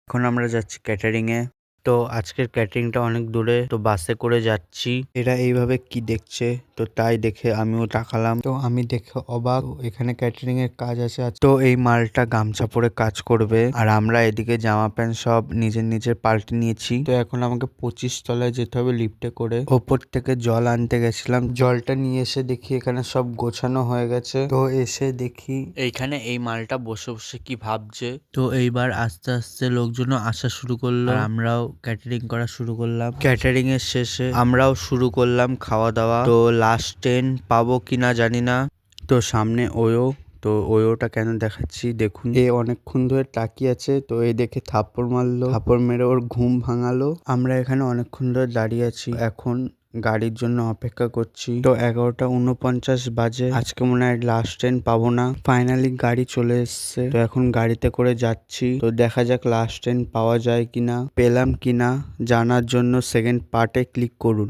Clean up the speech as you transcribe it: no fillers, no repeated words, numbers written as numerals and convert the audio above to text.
এখন আমরা যাচ্ছি ক্যাটারিং এ। তো আজকের ক্যাটারিংটা অনেক দূরে, তো বাসে করে যাচ্ছি। এরা এইভাবে কি দেখছে, তো তাই দেখে আমিও তাকালাম। তো আমি দেখে অবাক, এখানে ক্যাটারিং এর কাজ আছে। তো এই মালটা গামছা পরে কাজ করবে, আর আমরা এদিকে জামা প্যান্ট সব নিজের নিজের পাল্টে নিয়েছি। তো এখন আমাকে 25 তলায় যেতে হবে লিফটে করে। ওপর থেকে জল আনতে গেছিলাম, জলটা নিয়ে এসে দেখি এখানে সব গোছানো হয়ে গেছে। তো এসে দেখি এইখানে এই মালটা বসে বসে কি ভাবছে। তো এইবার আস্তে আস্তে লোকজন আসা শুরু করলো, আর আমরাও ক্যাটারিং করা শুরু করলাম। ক্যাটারিং এর শেষে আমরাও শুরু করলাম খাওয়া দাওয়া। তো লাস্ট ট্রেন পাবো কিনা জানি না। তো সামনে ওয়ো, তো ওয়োটা কেন দেখাচ্ছি দেখুন। এ অনেকক্ষণ ধরে তাকিয়ে আছে, তো এ দেখে থাপ্পড় মারলো, থাপ্পড় মেরে ওর ঘুম ভাঙালো। আমরা এখানে অনেকক্ষণ ধরে দাঁড়িয়ে আছি, এখন গাড়ির জন্য অপেক্ষা করছি। তো 11টা 49 বাজে, আজকে মনে হয় লাস্ট ট্রেন পাবো না। ফাইনালি গাড়ি চলে এসছে, তো এখন গাড়িতে করে যাচ্ছি। তো দেখা যাক লাস্ট ট্রেন পাওয়া যায় কিনা, পেলাম কিনা জানার জন্য সেকেন্ড পার্টে ক্লিক করুন।